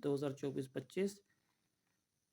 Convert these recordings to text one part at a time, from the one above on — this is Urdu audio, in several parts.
2024-25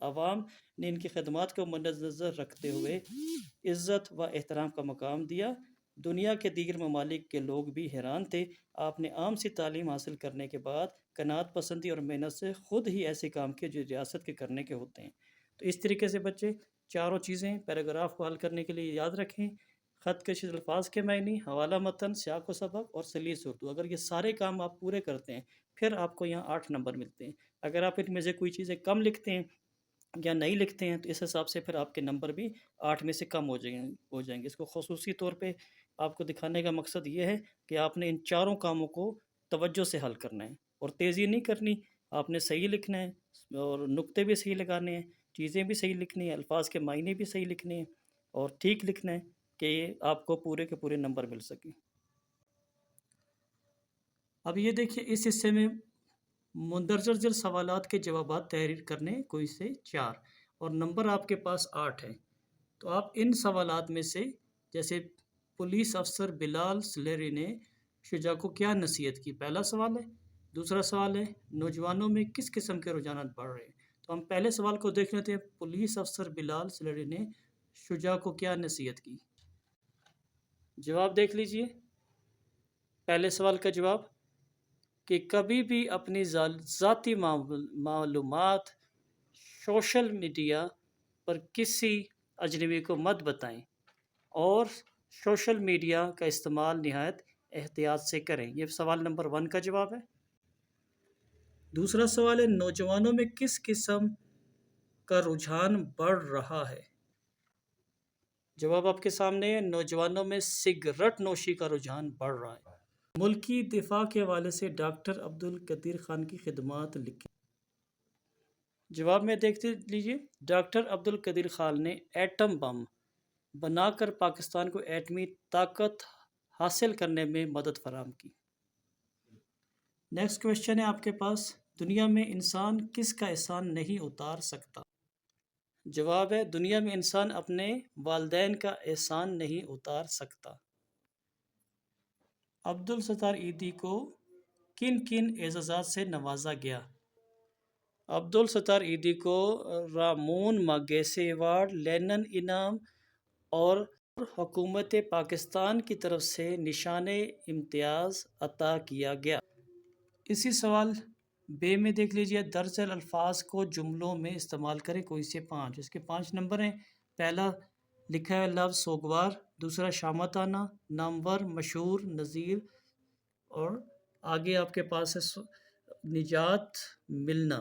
عوام نے ان کی خدمات کو مد نظر رکھتے ہوئے عزت و احترام کا مقام دیا۔ دنیا کے دیگر ممالک کے لوگ بھی حیران تھے۔ آپ نے عام سی تعلیم حاصل کرنے کے بعد قناعت پسندی اور محنت سے خود ہی ایسے کام کیے جو ریاست کے کرنے کے ہوتے ہیں۔ تو اس طریقے سے بچے چاروں چیزیں پیراگراف کو حل کرنے کے لیے یاد رکھیں: خط کشید الفاظ کے معنی، حوالہ متن، سیاق و سبق اور سلیس اردو۔ اگر یہ سارے کام آپ پورے کرتے ہیں پھر آپ کو یہاں 8 نمبر ملتے ہیں۔ اگر آپ ان میں سے کوئی چیزیں کم لکھتے ہیں یا نہیں لکھتے ہیں تو اس حساب سے پھر آپ کے نمبر بھی 8 میں سے کم ہو جائیں گے۔ اس کو خصوصی طور پہ آپ کو دکھانے کا مقصد یہ ہے کہ آپ نے ان چاروں کاموں کو توجہ سے حل کرنا ہے اور تیزی نہیں کرنی۔ آپ نے صحیح لکھنا ہے اور نقطے بھی صحیح لگانے ہیں، چیزیں بھی صحیح لکھنی ہیں، الفاظ کے معنی بھی صحیح لکھنے ہیں اور ٹھیک لکھنا ہے کہ آپ کو پورے کے پورے نمبر مل سکیں۔ اب یہ دیکھیے اس حصے میں مندرجہ ذیل سوالات کے جوابات تحریر کرنے کوئی سے 4 اور نمبر آپ کے پاس 8 ہے۔ تو آپ ان سوالات میں سے جیسے پولیس افسر بلال سلیری نے شجاع کو کیا نصیحت کی، پہلا سوال ہے۔ دوسرا سوال ہے نوجوانوں میں کس قسم کے رجحانات بڑھ رہے ہیں۔ تو ہم پہلے سوال کو دیکھ لیتے ہیں، پولیس افسر بلال سلیری نے شجاع کو کیا نصیحت کی۔ جواب دیکھ لیجئے۔ پہلے سوال کا جواب کہ کبھی بھی اپنی ذاتی معلومات سوشل میڈیا پر کسی اجنبی کو مت بتائیں اور سوشل میڈیا کا استعمال نہایت احتیاط سے کریں۔ یہ سوال نمبر 1 کا جواب ہے۔ دوسرا سوال ہے نوجوانوں میں کس قسم کا رجحان بڑھ رہا ہے۔ جواب آپ کے سامنے ہے، نوجوانوں میں سگریٹ نوشی کا رجحان بڑھ رہا ہے۔ ملکی دفاع کے حوالے سے ڈاکٹر عبدالقدیر خان کی خدمات لکھیں۔ جواب میں دیکھتے لیجئے، ڈاکٹر عبدالقدیر خان نے ایٹم بم بنا کر پاکستان کو ایٹمی طاقت حاصل کرنے میں مدد فراہم کی۔ نیکسٹ کوشچن ہے آپ کے پاس، دنیا میں انسان کس کا احسان نہیں اتار سکتا۔ جواب ہے دنیا میں انسان اپنے والدین کا احسان نہیں اتار سکتا۔ عبدالستار ایدھی کو کن کن اعزازات سے نوازا گیا۔ عبدالستار ایدھی کو رامون ماگیسے ایوارڈ، لینن انعام اور حکومت پاکستان کی طرف سے نشان امتیاز عطا کیا گیا۔ اسی سوال بے میں دیکھ لیجئے، درج ذیل الفاظ کو جملوں میں استعمال کریں کوئی سے 5۔ اس کے 5 نمبر ہیں۔ پہلا لکھا ہے لفظ سوگوار، دوسرا شامت آنا، نامور، مشہور، نذیر اور آگے آپ کے پاس ہے نجات ملنا۔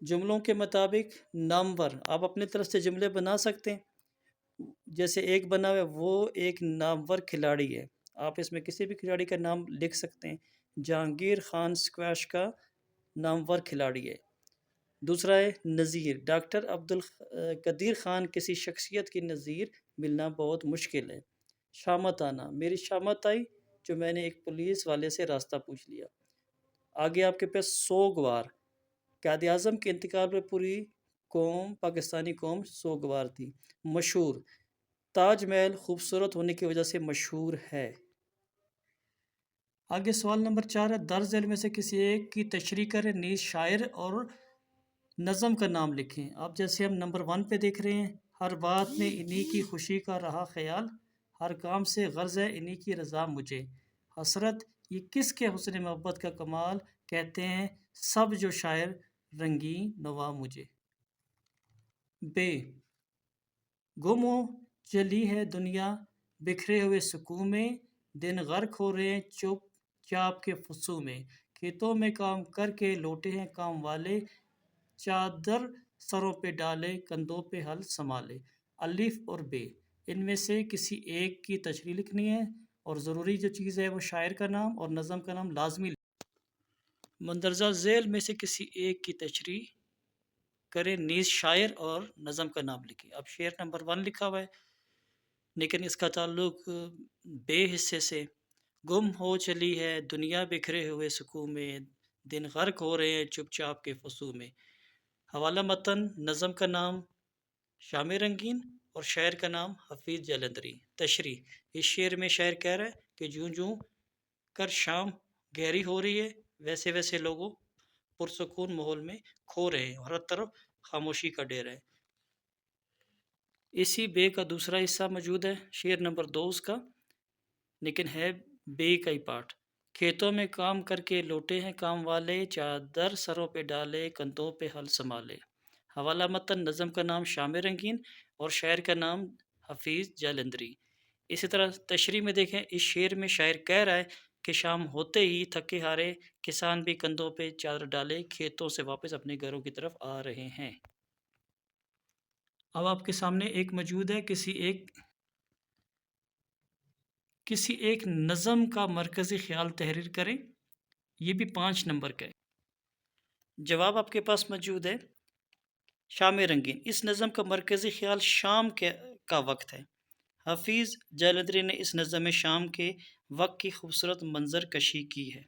جملوں کے مطابق نامور، آپ اپنے طرف سے جملے بنا سکتے ہیں، جیسے ایک بنا ہوا ہے وہ ایک نامور کھلاڑی ہے، آپ اس میں کسی بھی کھلاڑی کا نام لکھ سکتے ہیں۔ جہانگیر خان اسکواش کا نامور کھلاڑی ہے۔ دوسرا ہے نظیر، ڈاکٹر عبدالقدیر خان کسی شخصیت کی نظیر ملنا بہت مشکل ہے۔ شامت آنا، میری شامت آئی جو میں نے ایک پولیس والے سے راستہ پوچھ لیا۔ آگے آپ کے پاس سوگوار، قائد اعظم کے انتقال پر پوری قوم، پاکستانی قوم سوگوار تھی۔ مشہور، تاج محل خوبصورت ہونے کی وجہ سے مشہور ہے۔ آگے سوال نمبر 4 ہے، درج ذیل میں سے کسی ایک کی تشریح کریں، نیز شاعر اور نظم کا نام لکھیں۔ اب جیسے ہم نمبر 1 پہ دیکھ رہے ہیں، ہر بات میں انہی کی خوشی کا رہا خیال، ہر کام سے غرض ہے انہی کی رضا مجھے، حسرت یہ کس کے حسن محبت کا کمال، کہتے ہیں سب جو شاعر رنگین نوا مجھے۔ بے، گم ہو چلی ہے دنیا بکھرے ہوئے سکوں میں، دن غرق ہو رہے ہیں چپ چاپ کے فسوں میں، کھیتوں میں کام کر کے لوٹے ہیں کام والے، چادر سروں پہ ڈالے کندھوں پہ ہل سنبھالے۔ الف اور بے، ان میں سے کسی ایک کی تشریح لکھنی ہے اور ضروری جو چیز ہے وہ شاعر کا نام اور نظم کا نام لازمی لکھنا۔ مندرجہ ذیل میں سے کسی ایک کی تشریح کریں، نیز شاعر اور نظم کا نام لکھیں۔ اب شعر نمبر 1 لکھا ہوا ہے لیکن اس کا تعلق بے حصے سے، گم ہو چلی ہے دنیا بکھرے ہوئے سکوں میں، دن غرق ہو رہے ہیں چپ چاپ کے فسوں میں۔ حوالہ متن، نظم کا نام شام رنگین اور شاعر کا نام حفیظ جلندری۔ تشریح، اس شعر میں شاعر کہہ رہا ہے کہ جوں جوں کر شام گہری ہو رہی ہے ویسے ویسے لوگوں پرسکون ماحول میں کھو رہے ہیں اور ہر طرف خاموشی کا ڈیر ہے۔ اسی بے کا دوسرا حصہ موجود ہے، شعر نمبر 2 اس کا، لیکن ہے بے کا ہی پارٹ۔ کھیتوں میں کام کر کے لوٹے ہیں کام والے، چادر سروں پہ ڈالے کندھوں پہ ہل سنبھالے۔ حوالہ متن نظم کا نام شام رنگین اور شاعر کا نام حفیظ جالندری۔ اسی طرح تشریح میں دیکھیں، اس شعر میں شاعر کہہ رہا ہے کہ شام ہوتے ہی تھکے ہارے کسان بھی کندھوں پہ چادر ڈالے کھیتوں سے واپس اپنے گھروں کی طرف آ رہے ہیں۔ اب آپ کے سامنے ایک موجود ہے کسی ایک نظم کا مرکزی خیال تحریر کریں، یہ بھی 5 نمبر کا ہے۔ جواب آپ کے پاس موجود ہے شام رنگین۔ اس نظم کا مرکزی خیال شام کا وقت ہے۔ حفیظ جالندری نے اس نظم میں شام کے وقت کی خوبصورت منظر کشی کی ہے۔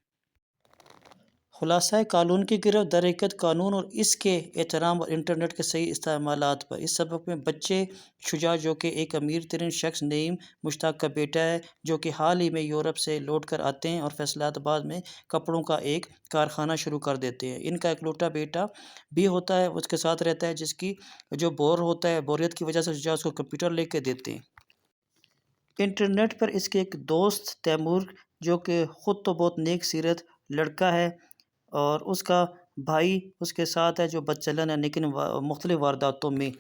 خلاصہ قانون کی گرفت در حقیقت قانون اور اس کے احترام اور انٹرنیٹ کے صحیح استعمالات پر۔ اس سبق میں بچے شجاع جو کہ ایک امیر ترین شخص نعیم مشتاق کا بیٹا ہے، جو کہ حال ہی میں یورپ سے لوٹ کر آتے ہیں اور فیصل آباد میں کپڑوں کا ایک کارخانہ شروع کر دیتے ہیں۔ ان کا اکلوتا بیٹا بھی ہوتا ہے، اس کے ساتھ رہتا ہے، جس کی جو بور ہوتا ہے، بوریت کی وجہ سے شجاع اس کو کمپیوٹر لے کے دیتے ہیں۔ انٹرنیٹ پر اس کے ایک دوست تیمور جو کہ خود تو بہت نیک سیرت لڑکا ہے اور اس کا بھائی اس کے ساتھ ہے جو بدچلن ہے لیکن مختلف وارداتوں میں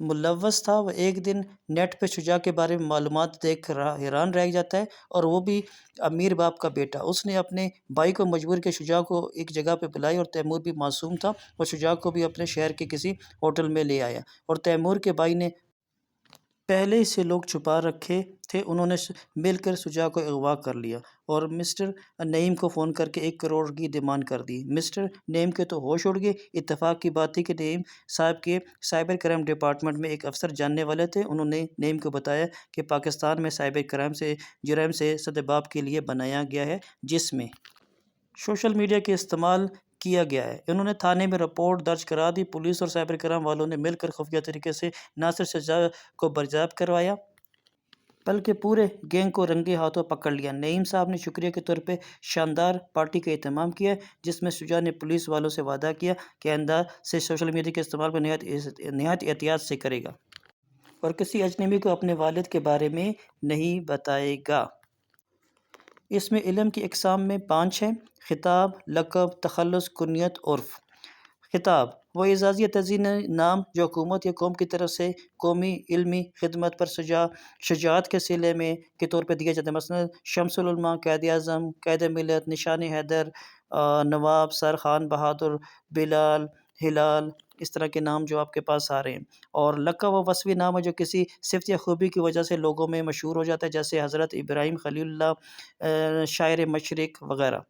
ملوث تھا، وہ ایک دن نیٹ پہ شجاع کے بارے میں معلومات دیکھ کر حیران رہ جاتا ہے، اور وہ بھی امیر باپ کا بیٹا۔ اس نے اپنے بھائی کو مجبور کیا شجاع کو ایک جگہ پہ بلائی، اور تیمور بھی معصوم تھا، وہ شجاع کو بھی اپنے شہر کے کسی ہوٹل میں لے آیا، اور تیمور کے بھائی نے پہلے سے لوگ چھپا رکھے تھے، انہوں نے مل کر شجاع کو اغوا کر لیا اور مسٹر نعیم کو فون کر کے 1 کروڑ کی ڈیمانڈ کر دی۔ مسٹر نعیم کے تو ہوش اڑ گئے۔ اتفاق کی بات تھی کہ نعیم صاحب کے سائبر کرائم ڈپارٹمنٹ میں ایک افسر جاننے والے تھے، انہوں نے نعیم کو بتایا کہ پاکستان میں سائبر جرائم سے سدباب کے لیے بنایا گیا ہے، جس میں سوشل میڈیا کے استعمال کیا گیا ہے۔ انہوں نے تھانے میں رپورٹ درج کرا دی۔ پولیس اور سائبر کرائم والوں نے مل کر خفیہ طریقے سے نہ صرف شجاع کو بازیاب کروایا بلکہ پورے گینگ کو رنگے ہاتھوں پکڑ لیا۔ نعیم صاحب نے شکریہ کے طور پہ شاندار پارٹی کا اہتمام کیا، جس میں شجاع نے پولیس والوں سے وعدہ کیا کہ آئندہ سے سوشل میڈیا کے استعمال کو نہایت احتیاط سے کرے گا اور کسی اجنبی کو اپنے والد کے بارے میں نہیں بتائے گا۔ اس میں علم کی اقسام میں 5 ہیں: خطاب، لقب، تخلص، کنیت، عرف۔ خطاب وہ اعزازی یا تعزیتی نام جو حکومت یا قوم کی طرف سے قومی علمی خدمت پر شجاعت کے صلے میں کے طور پر دیا جاتا ہے، مثلاً شمس العلماء، قائد اعظم، قائد ملت، نشان حیدر، نواب سر، خان بہادر، بلال، ہلال، اس طرح کے نام جو آپ کے پاس آ رہے ہیں۔ اور لقب و وصفی نام ہے جو کسی صفت یا خوبی کی وجہ سے لوگوں میں مشہور ہو جاتا ہے، جیسے حضرت ابراہیم خلیل اللہ، شاعر مشرق وغیرہ۔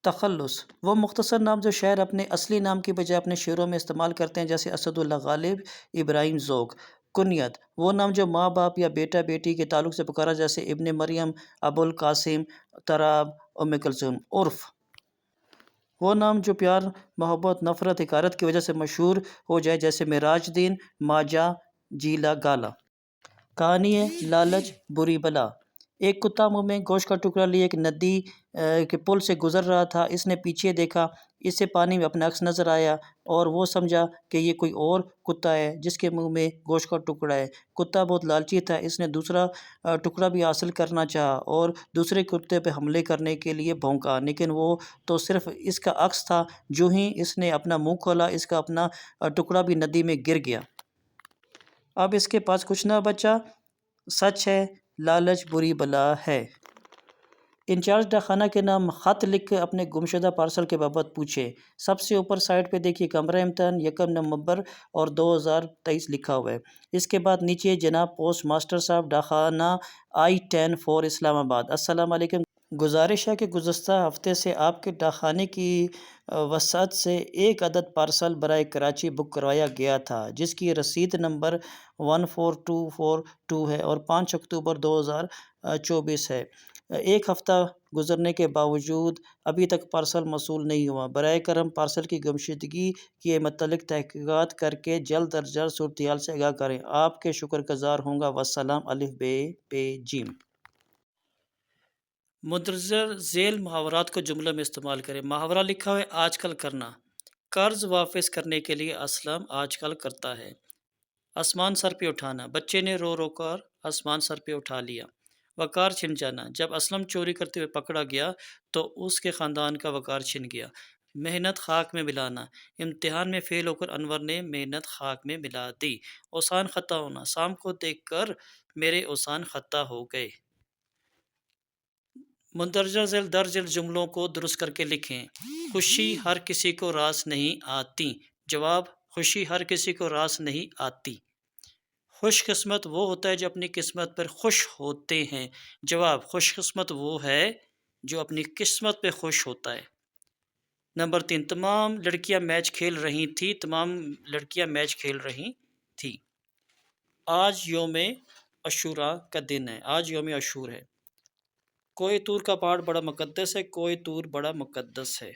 تخلص وہ مختصر نام جو شاعر اپنے اصلی نام کی بجائے اپنے شعروں میں استعمال کرتے ہیں، جیسے اسد اللہ غالب، ابراہیم ذوق۔ کنیت وہ نام جو ماں باپ یا بیٹا بیٹی کے تعلق سے پکارا، جیسے ابن مریم، ابو القاسم، طراب، ام کلثوم۔ عرف وہ نام جو پیار، محبت، نفرت، حقارت کی وجہ سے مشہور ہو جائے، جیسے معراج الدین، ماجا، جیلا، گالا۔ کہانی ہے لالچ بری بلا۔ ایک کتا منہ میں گوشت کا ٹکڑا لیے ایک ندی کے پل سے گزر رہا تھا۔ اس نے پیچھے دیکھا، اسے پانی میں اپنا عکس نظر آیا اور وہ سمجھا کہ یہ کوئی اور کتا ہے جس کے منہ میں گوشت کا ٹکڑا ہے۔ کتا بہت لالچی تھا، اس نے دوسرا ٹکڑا بھی حاصل کرنا چاہا اور دوسرے کتے پہ حملے کرنے کے لیے بھونکا، لیکن وہ تو صرف اس کا عکس تھا۔ جو ہی اس نے اپنا منہ کھولا، اس کا اپنا ٹکڑا بھی ندی میں گر گیا۔ اب اس کے پاس کچھ نہ بچا۔ سچ ہے لالچ بری بلا ہے۔ انچارج ڈاکخانہ کے نام خط لکھ کر اپنے گمشدہ پارسل کے بابت پوچھے۔ سب سے اوپر سائٹ پہ دیکھیے کمرہ امتحان 1 نومبر اور 2023 لکھا ہوا ہے۔ اس کے بعد نیچے جناب پوسٹ ماسٹر صاحب، ڈاکخانہ I-10 4 اسلام آباد۔ السلام علیکم، گزارش ہے کہ گزشتہ ہفتے سے آپ کے ڈاکخانے کی وسعت سے 1 عدد پارسل برائے کراچی بک کروایا گیا تھا، جس کی رسید نمبر 14242 ہے اور 5 اکتوبر 2024 ہے۔ 1 ہفتہ گزرنے کے باوجود ابھی تک پارسل موصول نہیں ہوا۔ براہ کرم پارسل کی گمشدگی کے متعلق تحقیقات کر کے جلد از جلد صورتحال سے آگاہ کریں۔ آپ کے شکر گزار ہوں گا۔ والسلام۔ ا ب پ ج مندرجہ ذیل محاورات کو جملوں میں استعمال کریں۔ محاورہ لکھا ہے آج کل کرنا، قرض واپس کرنے کے لیے اسلم آج کل کرتا ہے۔ آسمان سر پہ اٹھانا، بچے نے رو رو کر آسمان سر پہ اٹھا لیا۔ وقار چھن جانا، جب اسلم چوری کرتے ہوئے پکڑا گیا تو اس کے خاندان کا وقار چھن گیا۔ محنت خاک میں ملانا، امتحان میں فیل ہو کر انور نے محنت خاک میں ملا دی۔ اوسان خطا ہونا، شام کو دیکھ کر میرے اوسان خطا ہو گئے۔ مندرجہ ذیل درج ذیل جملوں کو درست کر کے لکھیں۔ خوشی ہر کسی کو راس نہیں آتی۔ جواب، خوشی ہر کسی کو راس نہیں آتی۔ خوش قسمت وہ ہوتا ہے جو اپنی قسمت پر خوش ہوتے ہیں۔ جواب، خوش قسمت وہ ہے جو اپنی قسمت پہ خوش ہوتا ہے۔ نمبر 3، تمام لڑکیاں میچ کھیل رہی تھیں۔ تمام لڑکیاں میچ کھیل رہی تھیں۔ آج یوم عاشوراء کا دن ہے۔ آج یوم عاشور ہے۔ کوہ طور کا پہاڑ بڑا مقدس ہے۔ کوہ طور بڑا مقدس ہے۔